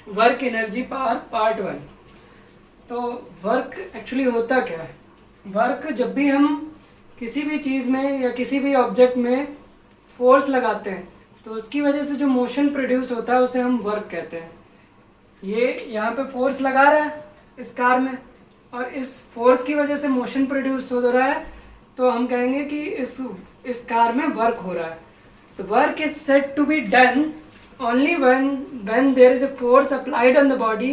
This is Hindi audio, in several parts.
Work energy power part 1। तो वर्क एक्चुअली होता क्या है? वर्क जब भी हम किसी भी चीज़ में या किसी भी ऑब्जेक्ट में फोर्स लगाते हैं तो उसकी वजह से जो मोशन प्रोड्यूस होता है उसे हम वर्क कहते हैं। ये यहाँ पे फोर्स लगा रहा है इस कार में और इस फोर्स की वजह से मोशन प्रोड्यूस हो रहा है, तो हम कहेंगे कि इस कार में वर्क हो रहा है। तो work is said to be done only when there is a force applied on the body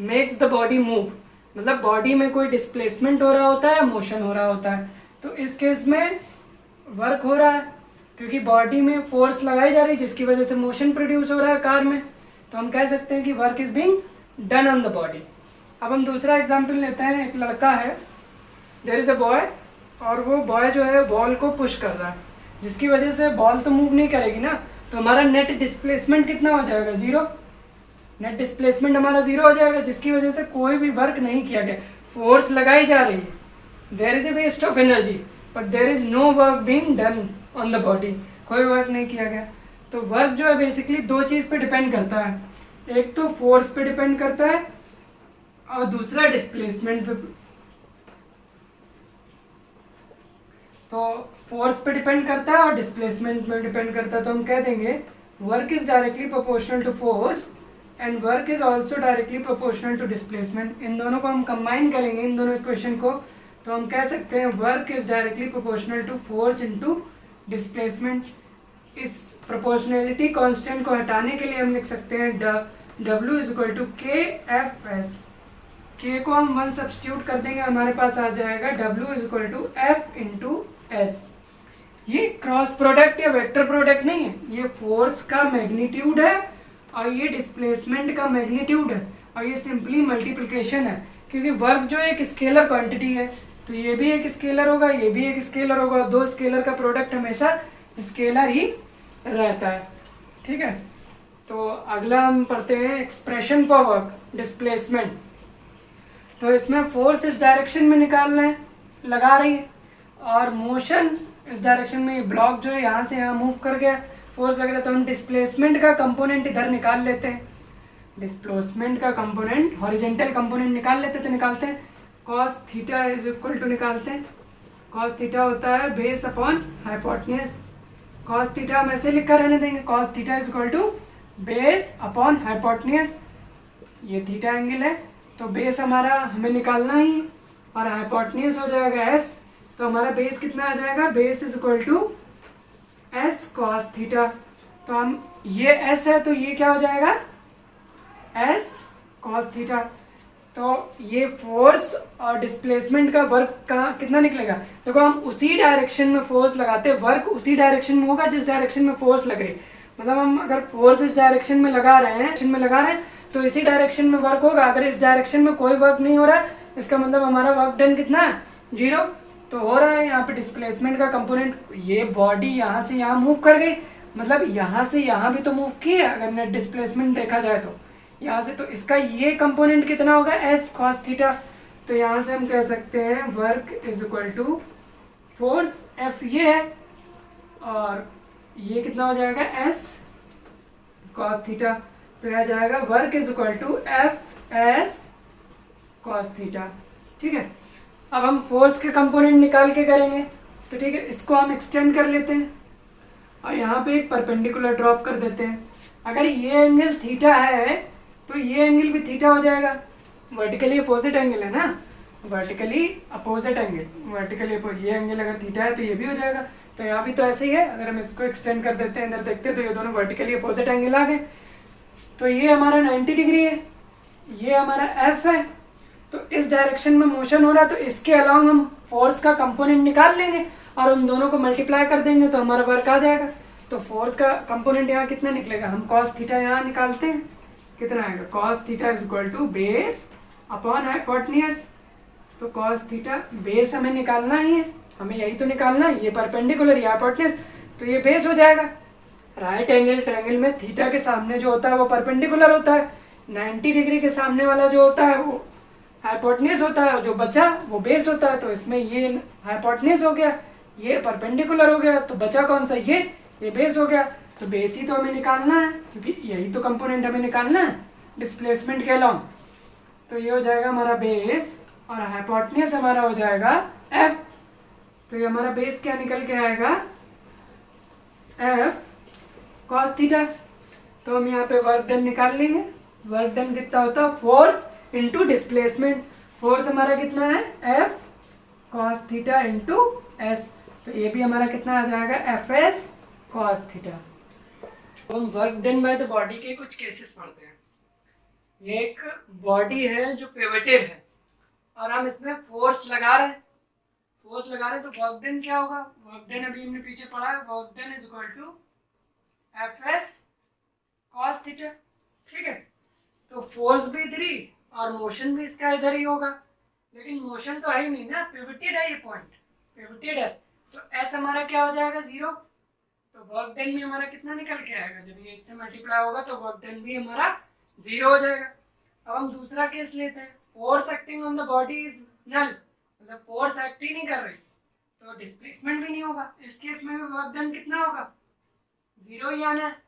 makes the body move। मतलब बॉडी में कोई डिस्प्लेसमेंट हो रहा होता है या मोशन हो रहा होता है, तो इस केस में वर्क हो रहा है क्योंकि बॉडी में फोर्स लगाई जा रही है जिसकी वजह से मोशन प्रोड्यूस हो रहा है कार में। तो हम कह सकते हैं कि work is being done on the body. अब हम दूसरा एग्जाम्पल लेते हैं। एक लड़का है, देयर इज अ बॉय, और वो बॉय जो है बॉल को पुश कर रहा है जिसकी वजह से बॉल तो मूव नहीं करेगी ना, तो हमारा नेट डिस्प्लेसमेंट कितना हो जाएगा? 0। नेट डिस्प्लेसमेंट हमारा 0 हो जाएगा जिसकी वजह से कोई भी वर्क नहीं किया गया, फोर्स लगाई जा रही है। There is a waste of energy but there is no work being done on the body. कोई वर्क नहीं किया गया। तो वर्क जो है बेसिकली दो चीज़ पे डिपेंड करता है, एक तो फोर्स पे डिपेंड करता है और दूसरा डिस्प्लेसमेंट पे। तो फोर्स पे डिपेंड करता है और डिस्प्लेसमेंट पे डिपेंड करता है। तो हम कह देंगे work is directly proportional to force and work is also directly proportional to displacement. इन दोनों को हम कंबाइन करेंगे, इन दोनों इक्वेशन को, तो हम कह सकते हैं work is directly proportional to force into displacement. इस प्रोपोर्शनैलिटी कांस्टेंट को हटाने के लिए हम लिख सकते हैं W is equal to K F S. K को हम 1 सब्स्टिट्यूट कर देंगे, हमारे पास आ जाएगा W is equal to F into S. ये क्रॉस प्रोडक्ट या वेक्टर प्रोडक्ट नहीं है, ये फोर्स का मैग्नीट्यूड है और ये डिस्प्लेसमेंट का मैग्नीट्यूड है और ये सिंपली मल्टीप्लिकेशन है क्योंकि वर्क जो है एक स्केलर क्वांटिटी है, तो ये भी एक स्केलर होगा, ये भी एक स्केलर होगा, और दो स्केलर का प्रोडक्ट हमेशा स्केलर ही रहता है। ठीक है, तो अगला हम पढ़ते हैं एक्सप्रेशन फॉर वर्क डिस्प्लेसमेंट। तो इसमें फोर्स इस डायरेक्शन में निकालना है, लगा रही है, और मोशन इस डायरेक्शन में, ये ब्लॉक जो है यहाँ से यहाँ मूव कर गया, फोर्स लग रहा है, तो हम डिस्प्लेसमेंट का कंपोनेंट इधर निकाल लेते हैं। डिस्प्लेसमेंट का कंपोनेंट हॉरिजेंटल कंपोनेंट निकाल लेते, तो निकालते हैं cos theta is equal to, निकालते हैं कॉस थीटा होता है base upon hypotenuse. Cos theta हम ऐसे लिखकर रहने देंगे, cos theta is equal to base upon hypotenuse. ये थीटा एंगल है तो बेस हमारा हमें निकालना ही और हाइपोटेन्यूज हो जाएगा एस, तो हमारा बेस कितना आ जाएगा? Base is equal to S cos theta. तो हम ये एस है तो ये क्या हो जाएगा? S cos theta. तो ये फोर्स और डिस्प्लेसमेंट का वर्क का कितना निकलेगा? देखो हम उसी डायरेक्शन में फोर्स लगाते हैं, वर्क उसी डायरेक्शन में होगा जिस डायरेक्शन में फोर्स लग रही। मतलब हम अगर फोर्स इस डायरेक्शन में लगा रहे हैं तो इसी डायरेक्शन में वर्क होगा। अगर इस डायरेक्शन में कोई वर्क नहीं हो रहा है इसका मतलब हमारा वर्क डन कितना है? 0। तो हो रहा है यहाँ पे डिस्प्लेसमेंट का कंपोनेंट, ये बॉडी यहाँ से यहाँ मूव कर गई, मतलब यहाँ से यहाँ भी तो मूव की है अगर नेट डिस्प्लेसमेंट देखा जाए तो यहाँ से, तो इसका ये कंपोनेंट कितना होगा? S cos theta. तो यहाँ से हम कह सकते हैं work is equal to force F ये है और ये कितना हो जाएगा? S cos theta. तो यह जाएगा work is equal to F S cos theta. ठीक है, अब हम फोर्स के कंपोनेंट निकाल के करेंगे, तो ठीक है, इसको हम एक्सटेंड कर लेते हैं और यहाँ पे एक परपेंडिकुलर ड्रॉप कर देते हैं। अगर ये एंगल थीटा है तो ये एंगल भी थीटा हो जाएगा, वर्टिकली अपोजिट एंगल है ना, वर्टिकली अपोजिट एंगल, वर्टिकली ये एंगल अगर थीटा है तो ये भी हो जाएगा। तो यहाँ भी तो ऐसे ही है, अगर हम इसको एक्सटेंड कर देते हैं, इधर देखते हैं तो ये दोनों वर्टिकली अपोजिट एंगल आ गए। तो ये हमारा 90 डिग्री है, ये हमारा एफ है, तो इस डायरेक्शन में मोशन हो रहा है, तो इसके अलावा हम फोर्स का कंपोनेंट निकाल लेंगे और उन दोनों को मल्टीप्लाई कर देंगे तो हमारा वर्क आ जाएगा। तो फोर्स का कंपोनेंट यहाँ कितना निकलेगा? हम कॉस थीटा यहाँ निकालते हैं, कितना आएगा? Cos theta is equal to base upon hypotenuse. तो कॉस थीटा बेस हमें निकालना ही है, हमें यही तो निकालना है, ये परपेंडिकुलर ये हाइपोटेन्यूज, तो ये बेस हो जाएगा। राइट एंगल ट्रायंगल में थीटा के सामने जो होता है वो परपेंडिकुलर होता है, 90 डिग्री के सामने वाला जो होता है वो हाइपोटेन्यूज होता है, जो बचा वो बेस होता है। तो इसमें ये हाइपोटेन्यूज हो गया, ये परपेंडिकुलर हो गया, तो बचा कौन सा? ये बेस हो गया। तो बेस ही तो हमें निकालना है, क्योंकि यही तो कंपोनेंट हमें निकालना है डिस्प्लेसमेंट के अलॉन्ग। तो ये हो जाएगा हमारा बेस और हाइपोटेन्यूज हमारा हो जाएगा एफ। तो ये हमारा बेस क्या निकल के आएगा, एफ कॉस थीटा। तो हम यहाँ पे वर्क डन निकाल लेंगे। वर्क डन कितना होता है, फोर्स इंटू डिस्प्लेसमेंट। फोर्स हमारा कितना है, F cos theta into S. तो ये भी हमारा कितना आ जाएगा, एफ एस कॉस थीटा। तो हम work done by the body के कुछ केसेस पढ़ते हैं। ये एक बॉडी है जो पिवटेड है और हम इसमें फोर्स लगा रहे हैं। फोर्स लगा रहे हैं तो वर्क डन क्या होगा, वर्क डन अभी हमने पीछे पढ़ा है, work done is equal to F S cos theta. ठीक है, तो फोर्स भी इधर ही और मोशन भी इसका इधर ही होगा, लेकिन मोशन तो है ही नहीं ना, पिवटेड है ये पॉइंट, पिवटेड है। तो एस हमारा क्या हो जाएगा, 0। तो वर्क डन भी हमारा कितना निकल के आएगा, जब ये इससे मल्टीप्लाई होगा तो वर्क डन भी हमारा 0 हो जाएगा। अब हम दूसरा केस लेते हैं, force acting on the body is null, मतलब फोर्स एक्ट ही नहीं कर रही तो डिस्प्लेसमेंट भी नहीं होगा। इस केस में भी वर्क डन कितना होगा, 0 ही आना है।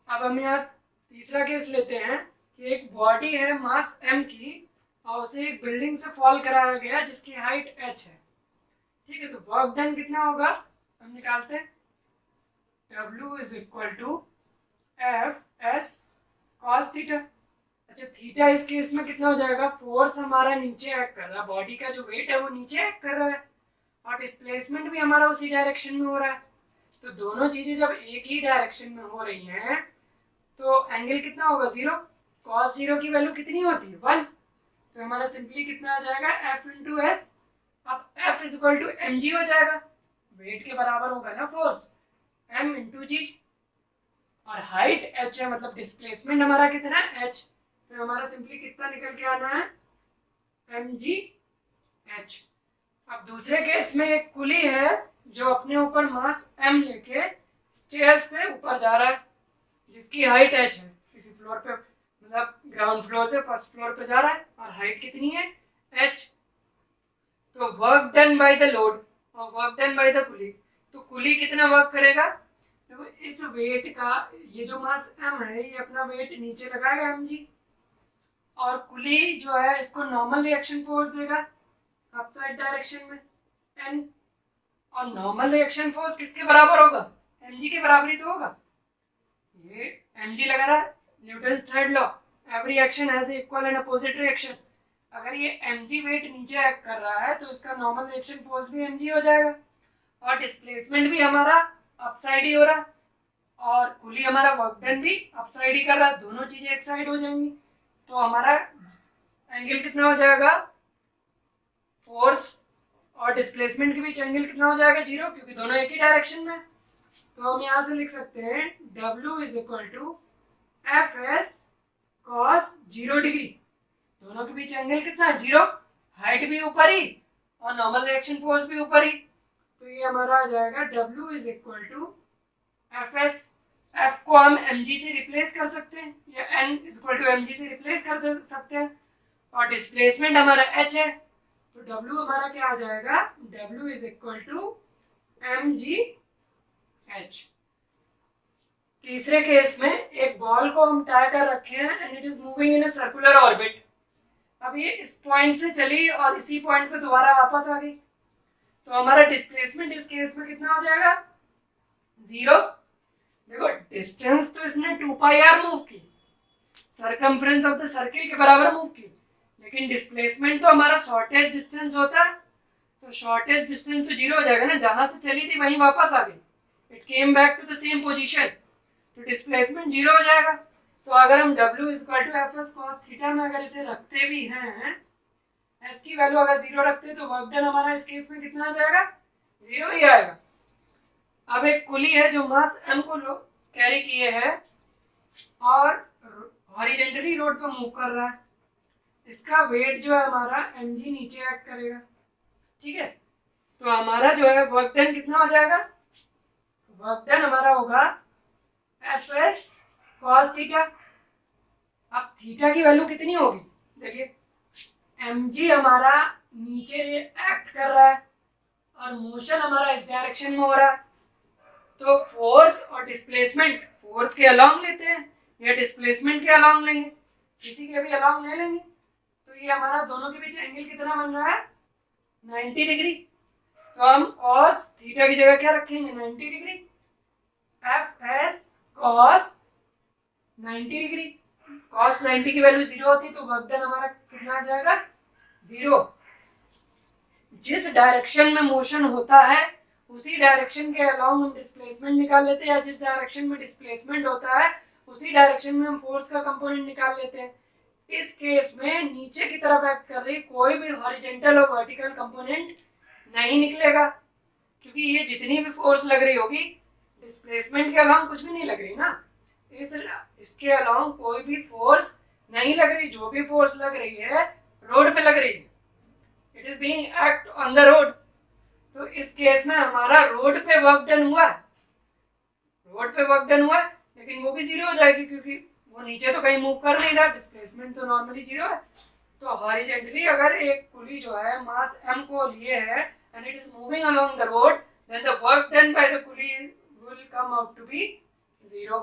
अब हम यहाँ तीसरा केस लेते हैं कि एक बॉडी है मास m की और उसे एक बिल्डिंग से फॉल कराया गया जिसकी हाइट h है। ठीक है, तो वर्क डन कितना होगा, हम निकालते हैं, W is equal to F S cos theta. अच्छा, थीटा इस केस में कितना हो जाएगा, फोर्स हमारा नीचे एक्ट कर रहा है, बॉडी का जो वेट है वो नीचे एक्ट कर रहा है और डिस्प्लेसमेंट भी हमारा उसी डायरेक्शन में हो रहा है। तो दोनों चीजें जब एक ही डायरेक्शन में हो रही हैं तो एंगल कितना होगा, 0। कॉस 0 की वैल्यू कितनी होती है, 1। तो हमारा सिंपली कितना आ जाएगा, एफ इंटू एस। अब F is equal to M G हो जाएगा, वेट के बराबर होगा ना फोर्स, एम इंटू जी। और हाइट एच है, मतलब डिस्प्लेसमेंट हमारा कितना है, एच। तो हमारा सिंपली कितना निकल के आना है, एम जी एच। अब दूसरे केस में एक कुली है जो अपने ऊपर मास एम लेके स्टेयर्स पे ऊपर जा रहा है जिसकी हाइट एच है, किसी फ्लोर पे, मतलब ग्राउंड फ्लोर से फर्स्ट फ्लोर पे जा रहा है और हाइट कितनी है, एच। तो work done by the load और वर्क डन बाय द कुली, तो कुली कितना वर्क करेगा, तो इस वेट का, ये जो मास m है ये अपना वेट नीचे लगाएगा mg और कुली जो है इसको नॉर्मल रिएक्शन फोर्स देगा अपसाइड डायरेक्शन में n। और नॉर्मल रिएक्शन फोर्स किसके बराबर होगा, mg के बराबर ही तो होगा। ये mg लगा रहा है, Newton's third law, every action has equal and opposite reaction. अगर ये mg वेट नीचे एक्ट कर रहा है तो इसका नॉर्मल रिएक्शन फोर्स भी mg हो जाएगा और डिस्प्लेसमेंट भी हमारा अपसाइड ही हो रहा है और कुली हमारा वर्क डन भी अपसाइड ही कर रहा है, दोनों चीजें एक साइड हो जाएंगी। तो हमारा एंगल कितना हो जाएगा, फोर्स और डिस्प्लेसमेंट के बीच एंगल कितना हो जाएगा, 0, क्योंकि दोनों एक ही डायरेक्शन में। तो हम यहाँ से लिख सकते हैं W is equal to F S cos 0 degree. दोनों के बीच एंगल कितना है, 0, हाइट भी ऊपर ही और नॉर्मल रिएक्शन फोर्स भी ऊपर ही। तो ये हमारा आ जाएगा W is equal to F S. F को हम mg से रिप्लेस कर सकते हैं या n is equal to mg से रिप्लेस कर सकते हैं और डिस्प्लेसमेंट हमारा h है तो W हमारा क्या आ जाएगा, W is equal to mg h। तीसरे केस में एक बॉल को हम टाई कर रखे हैं and it is moving in a circular orbit. अब ये इस पॉइंट से चली और इसी पॉइंट पे दोबारा वापस आ गई, तो हमारा डिस्प्लेसमेंट इस केस में कितना हो जाएगा, 0। देखो डिस्टेंस तो इसने 2 पाई आर मूव की, सरकमफ्रेंस ऑफ द सर्किल के बराबर मूव की, लेकिन डिस्प्लेसमेंट तो हमारा शॉर्टेस्ट डिस्टेंस होता है, तो शॉर्टेस्ट डिस्टेंस तो 0 हो जाएगा ना, जहां से चली थी वहीं वापस आ गई, it came back to the same position, तो डिस्प्लेसमेंट 0 हो जाएगा। तो अगर हम W is equal to F S cos theta में अगर इसे रखते भी हैं, एस की वैल्यू अगर 0 रखते हैं तो वर्क डन हमारा इस केस में कितना आ जाएगा, 0 ही आएगा। अब एक कुली है जो मास m को कैरी किए है और हॉरिजॉन्टली रोड पर मूव कर रहा है, इसका वेट जो है हमारा mg नीचे एक्ट करेगा। ठीक है, तो हमारा जो है वर्क डन कितना हो जाएगा, वर्क डन हमारा होगा एफ एस कॉस थीटा। अब थीटा की वैल्यू कितनी होगी, देखिए mg हमारा नीचे एक्ट कर रहा है और मोशन हमारा इस डायरेक्शन में हो रहा है, तो फोर्स और डिस्प्लेसमेंट, फोर्स के अलोंग लेते हैं या डिस्प्लेसमेंट के अलोंग लेंगे, किसी के भी अलोंग ले लेंगे। तो ये हमारा दोनों के बीच एंगल कितना बन रहा है 90 डिग्री। तो हम cos थीटा की जगह क्या रखेंगे 90 degree, F S cos 90 degree. cos 90 की वैल्यू 0 होती तो वर्क डन हमारा कितना आ जाएगा 0। जिस डायरेक्शन में मोशन होता है उसी डायरेक्शन के अलाउंग हम डिस्प्लेसमेंट निकाल लेते हैं, या जिस डायरेक्शन में डिस्प्लेसमेंट होता है उसी डायरेक्शन में हम फोर्स का कंपोनेंट निकाल लेते हैं। इस केस में नीचे की तरफ एक्ट कर रही कोई भी हॉरिजॉन्टल और वर्टिकल कंपोनेंट नहीं निकलेगा, क्योंकि ये जितनी भी फोर्स लग रही होगी डिस्प्लेसमेंट के अलाउंग कुछ भी नहीं लग रही ना, इसके अलाउंग कोई भी फोर्स नहीं लग रही। जो भी फोर्स लग रही है रोड पे लग रही है, it is being act on the road. तो इस केस में हमारा रोड पे वर्क डन हुआ, रोड पे वर्क डन हुआ, लेकिन वो भी 0 हो जाएगी क्योंकि वो नीचे तो कहीं मूव कर नहीं रहा, डिस्प्लेसमेंट तो नॉर्मली 0 है। तो हॉरिजॉन्टली अगर एक पुली जो है मास m को लिए है and it is moving along the road, then the work done by the pulley will come out to be 0।